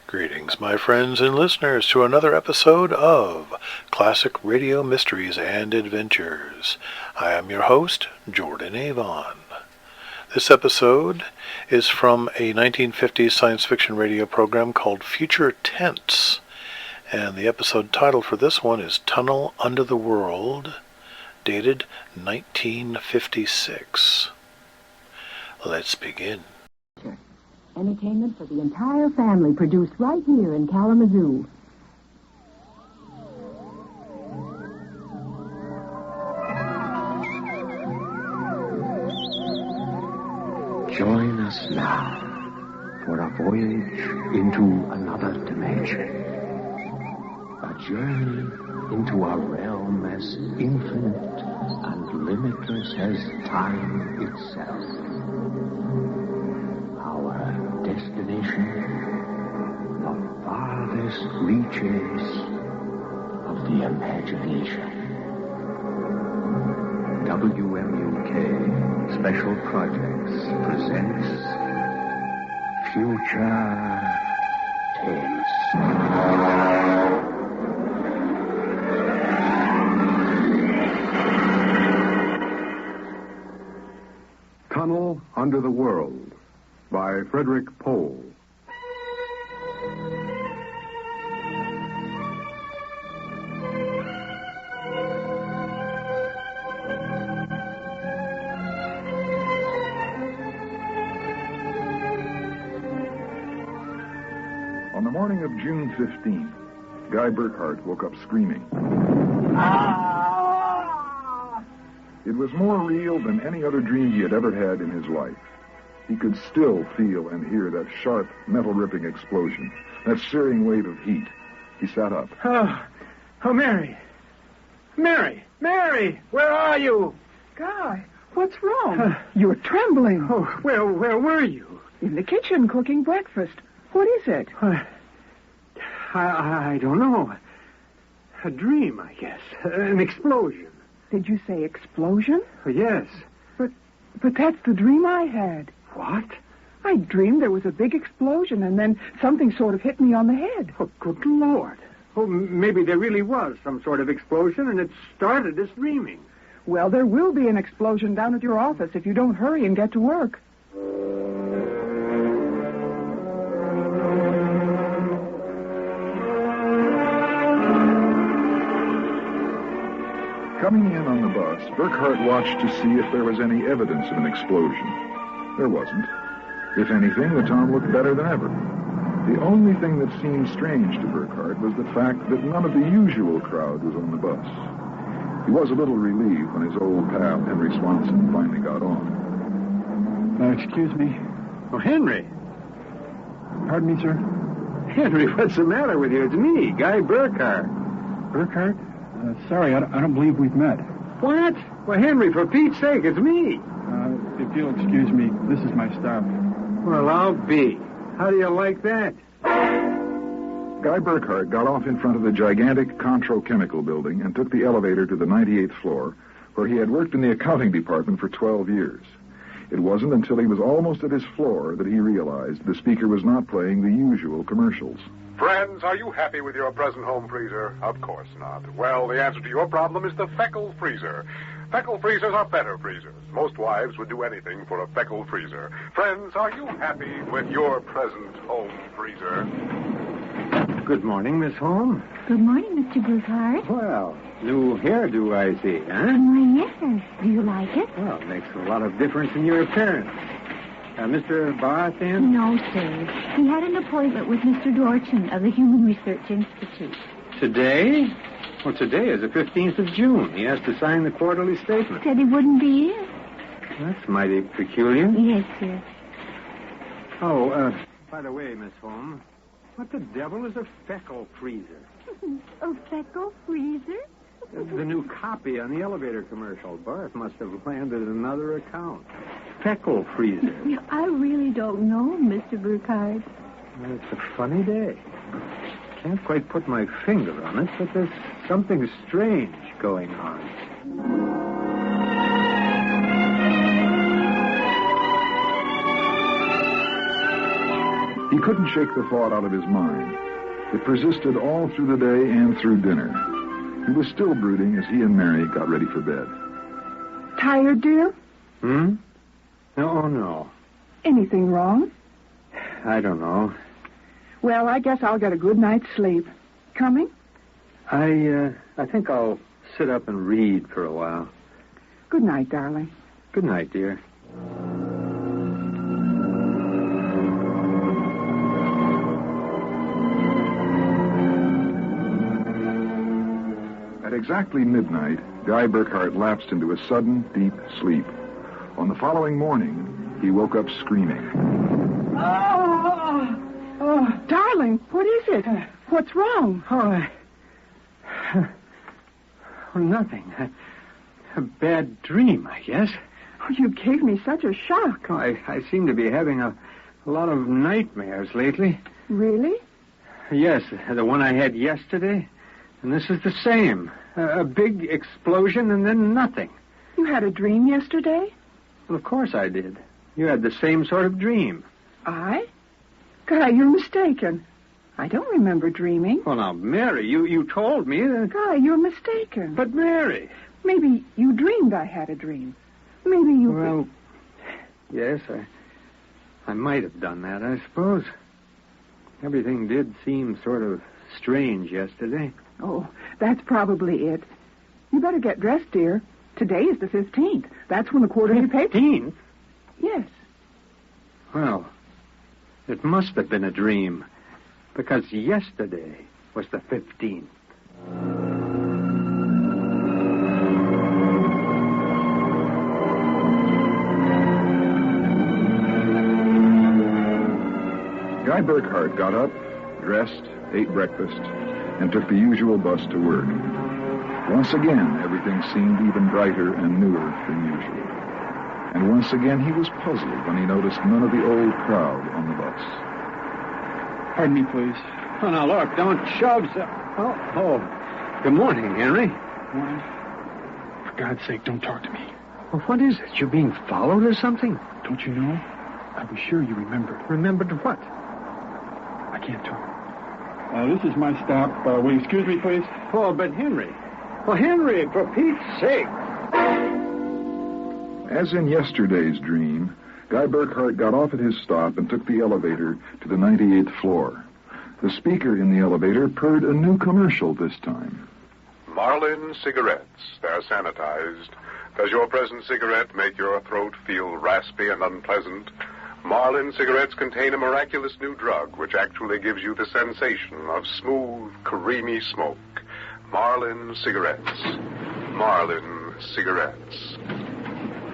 Greetings, my friends and listeners, to another episode of Classic Radio Mysteries and Adventures. I am your host, Jordan Avon. This episode is from a 1950s science fiction radio program called Future Tense, and the episode title for this one is Tunnel Under the World, dated 1956. Let's begin. Entertainment for the entire family, produced right here in Kalamazoo. Join us now for a voyage into another dimension. A journey into a realm as infinite and limitless as time itself. Destination, the farthest reaches of the imagination. WMUK Special Projects presents Future Tense. Tunnel Under the World by Frederick Pohl. On the morning of June 15th, Guy Burkhart woke up screaming. Ah! It was more real than any other dream he had ever had in his life. He could still feel and hear that sharp, metal-ripping explosion, that searing wave of heat. He sat up. Oh, Mary! Mary! Mary! Where are you? Guy, what's wrong? You're trembling. Oh, where were you? In the kitchen cooking breakfast. What is it? I don't know. A dream, I guess. An explosion. Did you say explosion? Yes. But that's the dream I had. What? I dreamed there was a big explosion, and then something sort of hit me on the head. Oh, good Lord. Oh, maybe there really was some sort of explosion, and it started as dreaming. Well, there will be an explosion down at your office if you don't hurry and get to work. Coming in on the bus, Burkhart watched to see if there was any evidence of an explosion. There wasn't. If anything, the town looked better than ever. The only thing that seemed strange to Burkhart was the fact that none of the usual crowd was on the bus. He was a little relieved when his old pal, Henry Swanson, finally got on. Excuse me. Oh, Henry. Pardon me, sir? Henry, what's the matter with you? It's me, Guy Burkhart. Burkhart? Sorry, I don't believe we've met. What? Well, Henry, for Pete's sake, it's me. If you'll excuse me, this is my stop. Well, I'll be. How do you like that? Guy Burkhart got off in front of the gigantic Contro Chemical Building and took the elevator to the 98th floor, where he had worked in the accounting department for 12 years. It wasn't until he was almost at his floor that he realized the speaker was not playing the usual commercials. Friends, are you happy with your present home freezer? Of course not. Well, the answer to your problem is the Feckle Freezer. Feckle freezers are better freezers. Most wives would do anything for a Feckle freezer. Friends, are you happy with your present home freezer? Good morning, Miss Holmes. Good morning, Mr. Burkhart. Well, new hairdo, I see, huh? Why, yes. Do you like it? Well, it makes a lot of difference in your appearance. Mr. Barth in? No, sir. He had an appointment with Mr. Dorchin of the Human Research Institute. Today? Well, today is the 15th of June. He has to sign the quarterly statement. Said he wouldn't be here. That's mighty peculiar. Yes, sir. Oh, by the way, Miss Holmes, what the devil is a Feckle freezer? A Feckle freezer? The new copy on the elevator commercial. Barth must have landed another account. Feckle freezer. I really don't know, Mr. Burkhart. Well, it's a funny day. Can't quite put my finger on it, but there's something strange going on. He couldn't shake the thought out of his mind. It persisted all through the day and through dinner. He was still brooding as he and Mary got ready for bed. Tired, dear? No. Anything wrong? I don't know. Well, I guess I'll get a good night's sleep. Coming? I think I'll sit up and read for a while. Good night, darling. Good night, dear. At exactly midnight, Guy Burkhart lapsed into a sudden, deep sleep. On the following morning, he woke up screaming. Oh, darling, what is it? What's wrong? Nothing. A bad dream, I guess. Oh, you gave me such a shock. I seem to be having a lot of nightmares lately. Really? Yes, the one I had yesterday. And this is the same. A big explosion and then nothing. You had a dream yesterday? Well, of course I did. You had the same sort of dream. I? Guy, you're mistaken. I don't remember dreaming. Well, now, Mary, you told me that... Guy, you're mistaken. But, Mary... Maybe you dreamed I had a dream. Maybe you... Well, yes, I might have done that, I suppose. Everything did seem sort of strange yesterday. Oh, that's probably it. You better get dressed, dear. Today is the 15th. That's when the quarterly paper... 15th? Yes. Well, it must have been a dream, because yesterday was the 15th. Guy Burkhart got up, dressed, ate breakfast, and took the usual bus to work. Once again, everything seemed even brighter and newer than usual. And once again, he was puzzled when he noticed none of the old crowd on the bus. Pardon me, please. Oh, now, look, don't shove so... Oh. Good morning, Henry. Morning. For God's sake, don't talk to me. Well, what is it? You're being followed or something? Don't you know? I was sure you remembered. Remembered what? I can't talk. This is my stop. Will you excuse me, please? Oh, but Henry. Well, Henry, for Pete's sake. As in yesterday's dream, Guy Burkhart got off at his stop and took the elevator to the 98th floor. The speaker in the elevator purred a new commercial this time. Marlin cigarettes. They're sanitized. Does your present cigarette make your throat feel raspy and unpleasant? Marlin cigarettes contain a miraculous new drug which actually gives you the sensation of smooth, creamy smoke. Marlin cigarettes. Marlin cigarettes.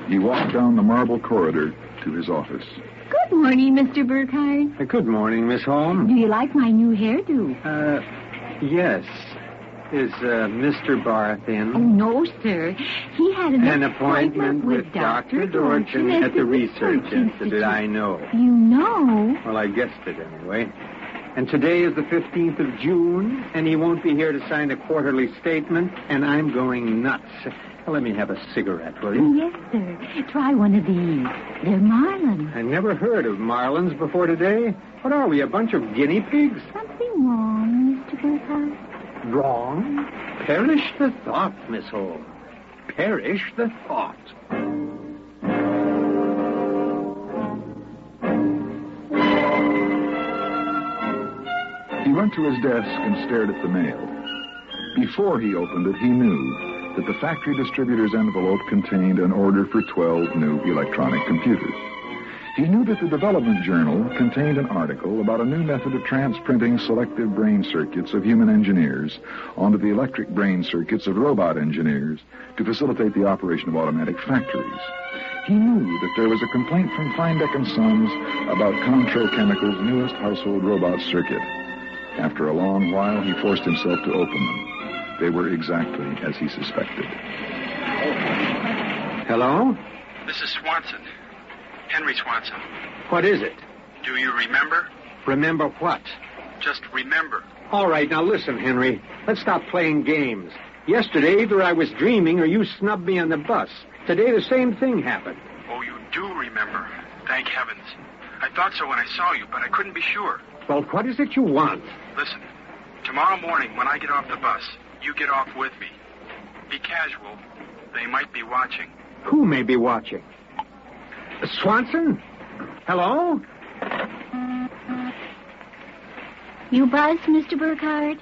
He walked down the marble corridor to his office. Good morning, Mr. Burkhart. Good morning, Miss Holmes. Do you like my new hairdo? Yes. Is Mr. Barth in? Oh, no, sir. He had an appointment with Dr. Dorchin at the Research Institute. I know. You know? Well, I guessed it anyway. And today is the 15th of June, and he won't be here to sign a quarterly statement, and I'm going nuts. Well, let me have a cigarette, will you? Yes, sir. Try one of these. They're Marlin. I never heard of Marlins before today. What are we, a bunch of guinea pigs? Something wrong, Mr. Burkhart? Wrong? Perish the thought, Miss Holmes. Perish the thought. He went to his desk and stared at the mail. Before he opened it, he knew that the factory distributor's envelope contained an order for 12 new electronic computers. He knew that the Development Journal contained an article about a new method of transprinting selective brain circuits of human engineers onto the electric brain circuits of robot engineers to facilitate the operation of automatic factories. He knew that there was a complaint from Feinbeck & Sons about Contro Chemical's newest household robot circuit. After a long while, he forced himself to open them. They were exactly as he suspected. Hello? This is Swanson. Henry Swanson. What is it? Do you remember? Remember what? Just remember. All right, now listen, Henry. Let's stop playing games. Yesterday, either I was dreaming or you snubbed me on the bus. Today, the same thing happened. Oh, you do remember. Thank heavens. I thought so when I saw you, but I couldn't be sure. Well, what is it you want? Listen, tomorrow morning when I get off the bus, you get off with me. Be casual. They might be watching. Who may be watching? Swanson? Hello? You buzzed, Mr. Burkhardt?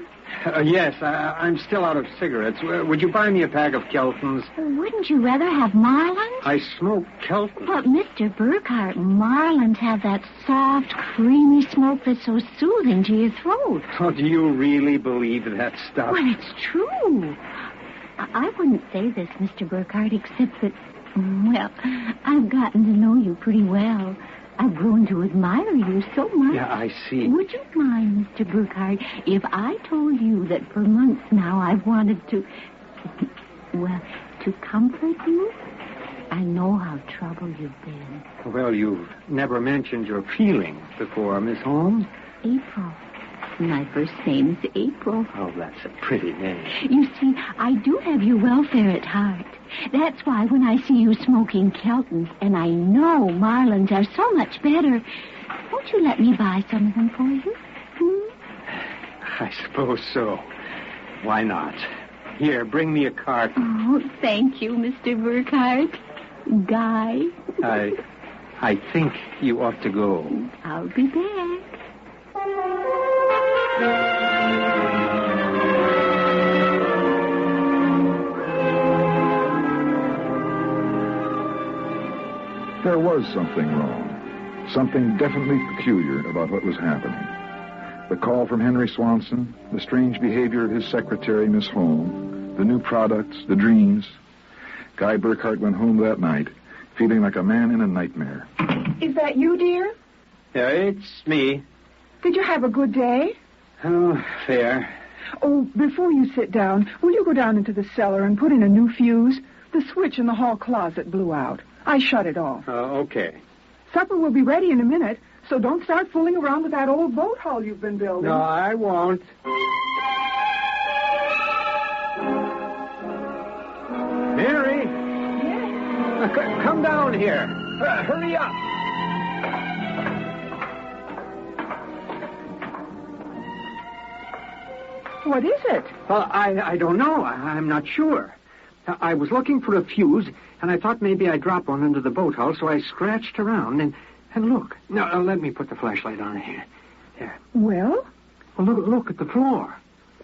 Yes, I'm still out of cigarettes. Would you buy me a pack of Keltons? Wouldn't you rather have Marlins? I smoke Keltons. But, Mr. Burkhardt, Marlins have that soft, creamy smoke that's so soothing to your throat. Oh, do you really believe that stuff? Well, it's true. I wouldn't say this, Mr. Burkhardt, except that, well, I've gotten to know you pretty well. I've grown to admire you so much. Yeah, I see. Would you mind, Mr. Burkhardt, if I told you that for months now I've wanted to, well, to comfort you? I know how troubled you've been. Well, you've never mentioned your feelings before, Miss Holmes. April. My first name's April. Oh, that's a pretty name. You see, I do have your welfare at heart. That's why when I see you smoking Keltons, and I know Marlins are so much better, won't you let me buy some of them for you? I suppose so. Why not? Here, bring me a carton. Oh, thank you, Mr. Burkhardt. Guy. I think you ought to go. I'll be back. There was something wrong. Something definitely peculiar about what was happening. The call from Henry Swanson, the strange behavior of his secretary, Miss Holmes, the new products, the dreams. Guy Burkhardt went home that night feeling like a man in a nightmare. Is that you, dear? Yeah, it's me. Did you have a good day? Oh, fair. Oh, before you sit down, will you go down into the cellar and put in a new fuse? The switch in the hall closet blew out. I shut it off. Okay. Supper will be ready in a minute, so don't start fooling around with that old boat hull you've been building. No, I won't. Mary? Yes? Come down here. Hurry up. What is it? Well, I don't know. I'm not sure. I was looking for a fuse, and I thought maybe I'd drop one under the boat hull, so I scratched around and look. Now, let me put the flashlight on here. There. Well? Well, look at the floor.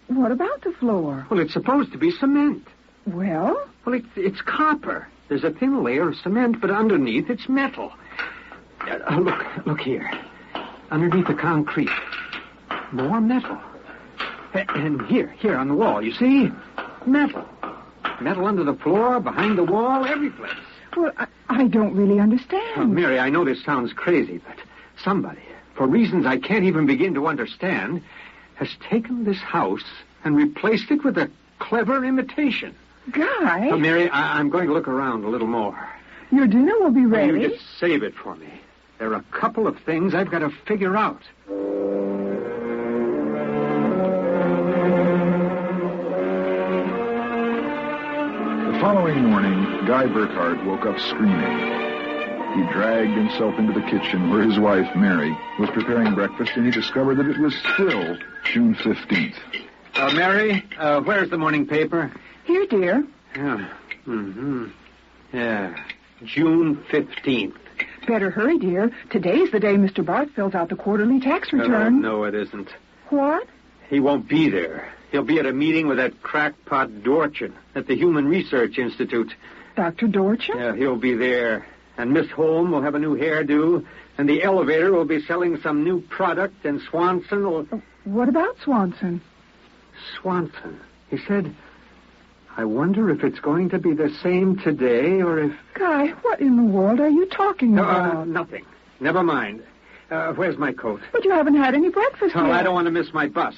What about the floor? Well, it's supposed to be cement. Well? Well, it's copper. There's a thin layer of cement, but underneath it's metal. Look here. Underneath the concrete. More metal. And here on the wall, you see? Metal. Metal under the floor, behind the wall, every place. Well, I don't really understand. Oh, Mary, I know this sounds crazy, but somebody, for reasons I can't even begin to understand, has taken this house and replaced it with a clever imitation. Guy? Oh, Mary, I'm going to look around a little more. Your dinner will be ready. You just save it for me. There are a couple of things I've got to figure out. The following morning, Guy Burkhardt woke up screaming. He dragged himself into the kitchen where his wife, Mary, was preparing breakfast, and he discovered that it was still June 15th. Mary, where's the morning paper? Here, dear. Yeah. Mm-hmm. Yeah. June 15th. Better hurry, dear. Today's the day Mr. Bart fills out the quarterly tax return. No, it isn't. What? He won't be there. He'll be at a meeting with that crackpot Dorchin at the Human Research Institute. Dr. Dorchin? Yeah, he'll be there. And Miss Holmes will have a new hairdo, and the elevator will be selling some new product, and Swanson will... What about Swanson? Swanson. He said, I wonder if it's going to be the same today, or if... Guy, what in the world are you talking about? Nothing. Never mind. Where's my coat? But you haven't had any breakfast yet. Oh, I don't want to miss my bus.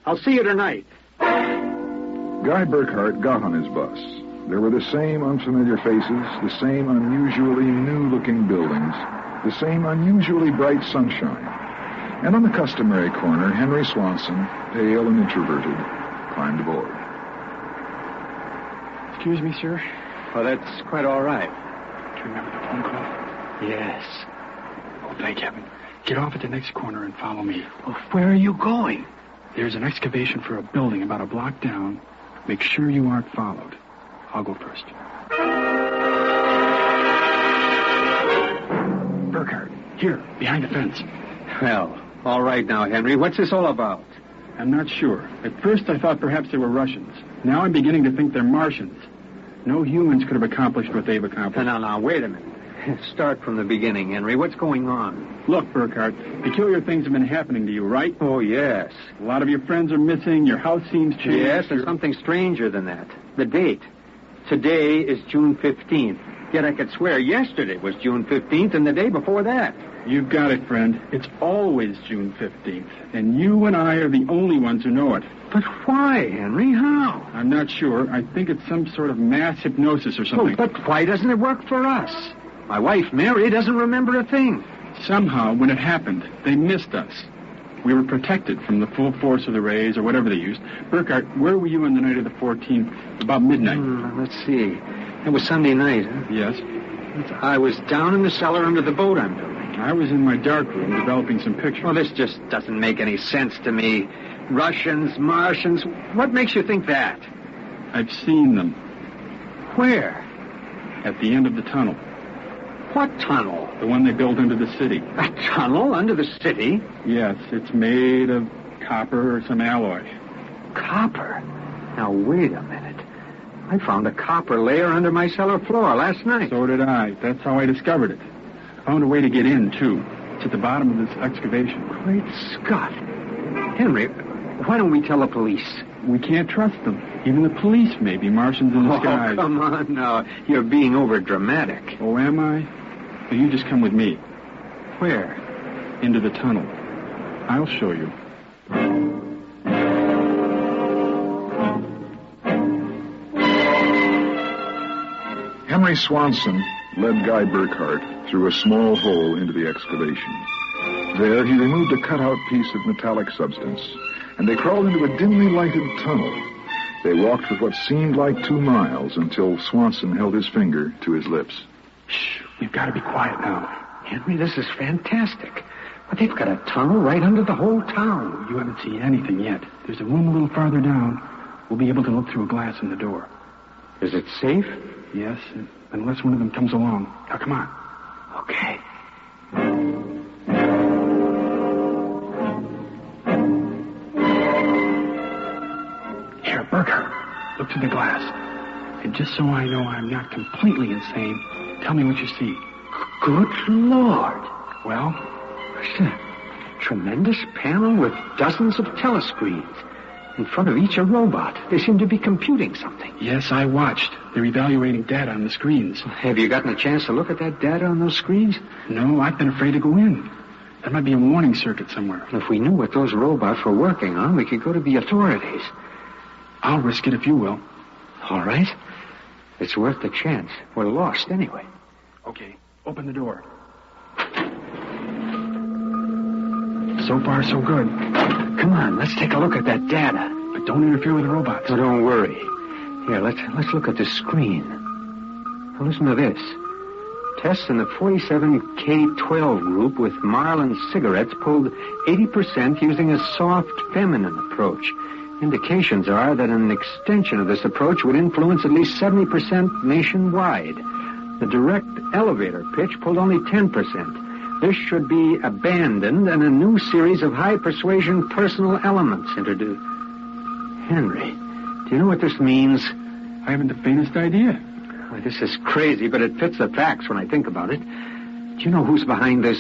I'll see you tonight. Guy Burkhardt got on his bus. There were the same unfamiliar faces, the same unusually new-looking buildings, the same unusually bright sunshine. And on the customary corner, Henry Swanson, pale and introverted, climbed aboard. Excuse me, sir. Well, that's quite all right. Do you remember the phone call? Yes. Oh, thank heaven. Get off at the next corner and follow me. Well, where are you going? There's an excavation for a building about a block down. Make sure you aren't followed. I'll go first. Burkhardt, here, behind the fence. Well, all right now, Henry. What's this all about? I'm not sure. At first I thought perhaps they were Russians. Now I'm beginning to think they're Martians. No humans could have accomplished what they've accomplished. Now, wait a minute. Start from the beginning, Henry. What's going on? Look, Burkhardt, peculiar things have been happening to you, right? Oh, yes. A lot of your friends are missing. Your house seems changed. Yes, and something stranger than that. The date. Today is June 15th. Yet I could swear yesterday was June 15th and the day before that. You've got it, friend. It's always June 15th. And you and I are the only ones who know it. But why, Henry? How? I'm not sure. I think it's some sort of mass hypnosis or something. Oh, but why doesn't it work for us? My wife, Mary, doesn't remember a thing. Somehow, when it happened, they missed us. We were protected from the full force of the rays or whatever they used. Burkhardt, where were you on the night of the 14th? About midnight. Let's see. It was Sunday night, huh? Yes. I was down in the cellar under the boat I'm building. I was in my darkroom developing some pictures. Well, this just doesn't make any sense to me. Russians, Martians, what makes you think that? I've seen them. Where? At the end of the tunnel. What tunnel? The one they built into the city. A tunnel under the city? Yes, it's made of copper or some alloy. Copper? Now, wait a minute. I found a copper layer under my cellar floor last night. So did I. That's how I discovered it. I found a way to get in, too. It's at the bottom of this excavation. Great Scott. Henry, why don't we tell the police? We can't trust them. Even the police may be Martians in disguise. Oh, come on now. You're being over-dramatic. Oh, am I? Well, you just come with me. Where? Into the tunnel. I'll show you. Henry Swanson led Guy Burkhardt through a small hole into the excavation. There, he removed a cut-out piece of metallic substance, and they crawled into a dimly lighted tunnel. They walked for what seemed like 2 miles until Swanson held his finger to his lips. Shh, we've got to be quiet now. Henry, this is fantastic. But they've got a tunnel right under the whole town. You haven't seen anything yet. There's a room a little farther down. We'll be able to look through a glass in the door. Is it safe? Yes, unless one of them comes along. Now, come on. Okay. Here, Burkhardt, look through the glass. And just so I know I'm not completely insane, tell me what you see. Good Lord. Well? It's a tremendous panel with dozens of telescreens. In front of each a robot. They seem to be computing something. Yes, I watched. They're evaluating data on the screens. Have you gotten a chance to look at that data on those screens? No, I've been afraid to go in. There might be a warning circuit somewhere. If we knew what those robots were working on, we could go to the authorities. I'll risk it if you will. All right. It's worth the chance. We're lost anyway. Okay, open the door. So far, so good. Come on, let's take a look at that data. But don't interfere with the robots. No, don't worry. Here, let's look at the screen. Now, listen to this. Tests in the 47K12 group with Marlin cigarettes pulled 80% using a soft, feminine approach. Indications are that an extension of this approach would influence at least 70% nationwide. The direct elevator pitch pulled only 10%. This should be abandoned and a new series of high-persuasion personal elements introduced. Henry, do you know what this means? I haven't the faintest idea. Well, this is crazy, but it fits the facts when I think about it. Do you know who's behind this?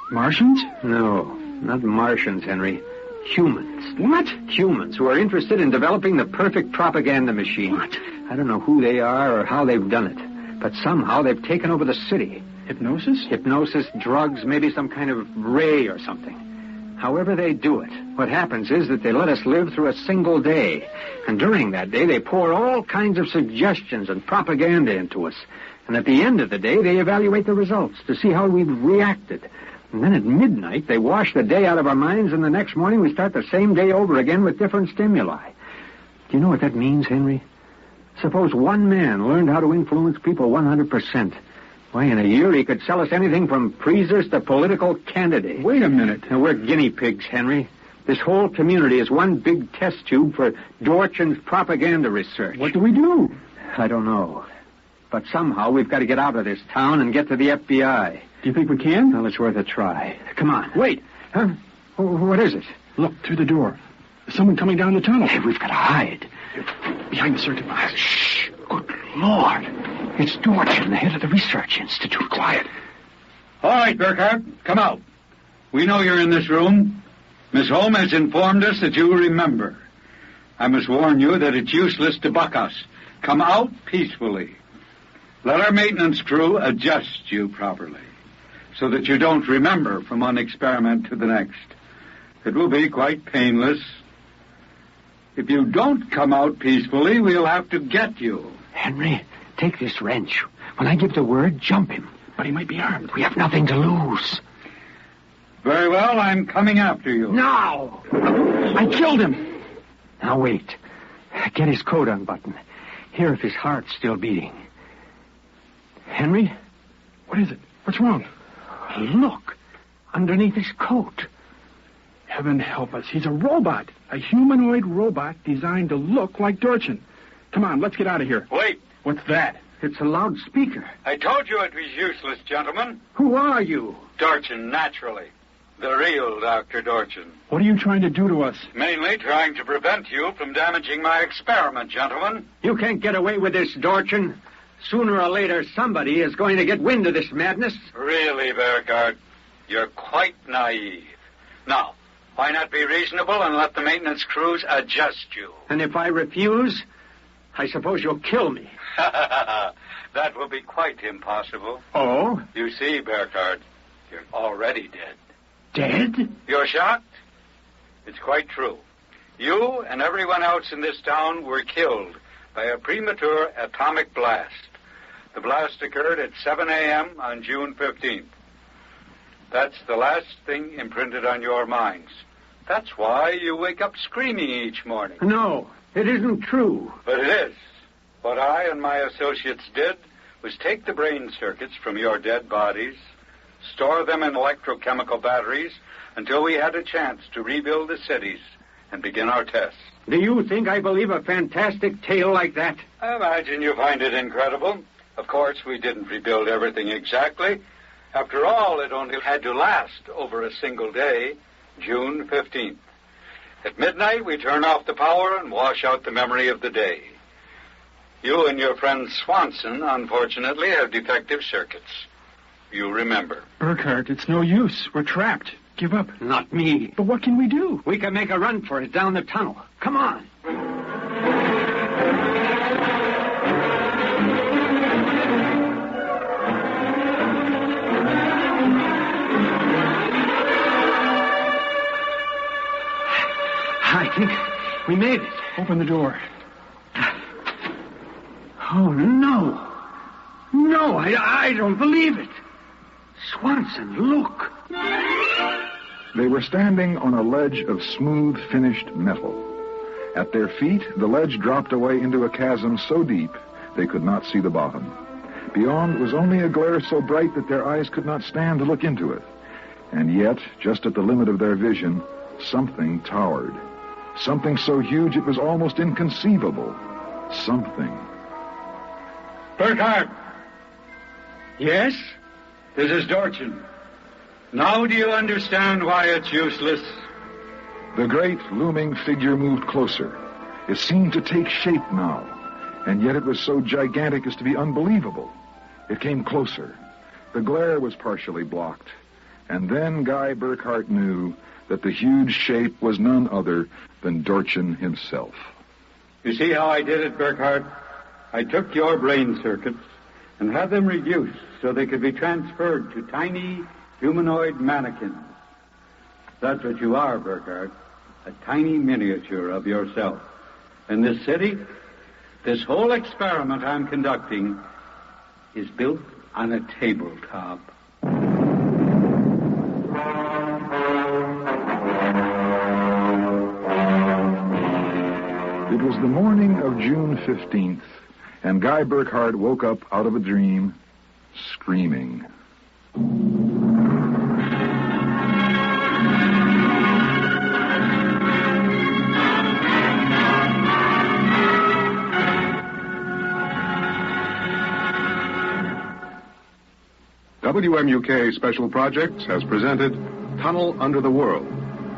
Martians? No, not Martians, Henry. Humans. What? Humans who are interested in developing the perfect propaganda machine. What? I don't know who they are or how they've done it, but somehow they've taken over the city. Hypnosis? Hypnosis, drugs, maybe some kind of ray or something. However they do it, what happens is that they let us live through a single day. And during that day, they pour all kinds of suggestions and propaganda into us. And at the end of the day, they evaluate the results to see how we've reacted. And then at midnight, they wash the day out of our minds, and the next morning we start the same day over again with different stimuli. Do you know what that means, Henry? Suppose one man learned how to influence people 100%. Why, in a year he could sell us anything from freezers to political candidates. Wait a minute. Now, we're guinea pigs, Henry. This whole community is one big test tube for Dorchin's propaganda research. What do we do? I don't know. But somehow we've got to get out of this town and get to the FBI. Do you think we can? Well, it's worth a try. Come on. Wait. Huh? What is it? Look, through the door. There's someone coming down the tunnel. Hey, we've got to hide. Behind the circuit box. Shh. Good Lord. It's Dorchin, the head of the Research Institute. Quiet. All right, Burkhardt, come out. We know you're in this room. Miss Holmes has informed us that you remember. I must warn you that it's useless to buck us. Come out peacefully. Let our maintenance crew adjust you properly, so that you don't remember from one experiment to the next. It will be quite painless. If you don't come out peacefully, we'll have to get you. Henry, take this wrench. When I give the word, jump him. But he might be armed. We have nothing to lose. Very well, I'm coming after you. Now! I killed him. Now, wait. Get his coat unbuttoned. Hear if his heart's still beating. Henry? What is it? What's wrong? Look. Underneath his coat. Heaven help us. He's a robot. A humanoid robot designed to look like Dorchin. Come on, let's get out of here. Wait. What's that? It's a loudspeaker. I told you it was useless, gentlemen. Who are you? Dorchin, naturally. The real Dr. Dorchin. What are you trying to do to us? Mainly trying to prevent you from damaging my experiment, gentlemen. You can't get away with this, Dorchin. Sooner or later, somebody is going to get wind of this madness. Really, Burkhardt, you're quite naive. Now, why not be reasonable and let the maintenance crews adjust you? And if I refuse, I suppose you'll kill me. That will be quite impossible. Oh? You see, Burkhardt, you're already dead. Dead? You're shocked? It's quite true. You and everyone else in this town were killed by a premature atomic blast. The blast occurred at 7 a.m. on June 15th. That's the last thing imprinted on your minds. That's why you wake up screaming each morning. No, it isn't true. But it is. What I and my associates did was take the brain circuits from your dead bodies, store them in electrochemical batteries until we had a chance to rebuild the cities and begin our tests. Do you think I believe a fantastic tale like that? I imagine you find it incredible. Of course, we didn't rebuild everything exactly. After all, it only had to last over a single day, June 15th. At midnight, we turn off the power and wash out the memory of the day. You and your friend Swanson, unfortunately, have defective circuits. You remember. Burkhardt, it's no use. We're trapped. Give up. Not me. But what can we do? We can make a run for it down the tunnel. Come on. I think we made it. Open the door. Oh, no. No, I don't believe it. Swanson, look. They were standing on a ledge of smooth, finished metal. At their feet, the ledge dropped away into a chasm so deep they could not see the bottom. Beyond was only a glare so bright that their eyes could not stand to look into it. And yet, just at the limit of their vision, something towered. Something so huge it was almost inconceivable. Something. Burkhardt! Yes? This is Dorchin. Now do you understand why it's useless? The great looming figure moved closer. It seemed to take shape now, and yet it was so gigantic as to be unbelievable. It came closer. The glare was partially blocked. And then Guy Burkhardt knew that the huge shape was none other than Dorchin himself. You see how I did it, Burkhardt? I took your brain circuits and had them reduced so they could be transferred to tiny humanoid mannequins. That's what you are, Burkhardt, a tiny miniature of yourself. In this city, this whole experiment I'm conducting is built on a tabletop. It was the morning of June 15th, and Guy Burkhardt woke up out of a dream screaming. WMUK Special Projects has presented Tunnel Under the World,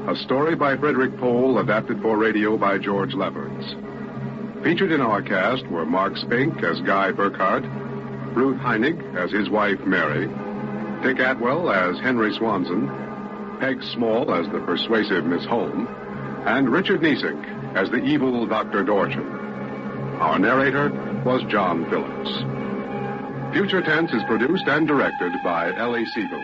a story by Frederick Pohl, adapted for radio by George Lefferts. Featured in our cast were Mark Spink as Guy Burkhardt, Ruth Heinig as his wife Mary, Dick Atwell as Henry Swanson, Peg Small as the persuasive Miss Holm, and Richard Niesick as the evil Dr. Dorchin. Our narrator was John Phillips. Future Tense is produced and directed by Ellie Siegel.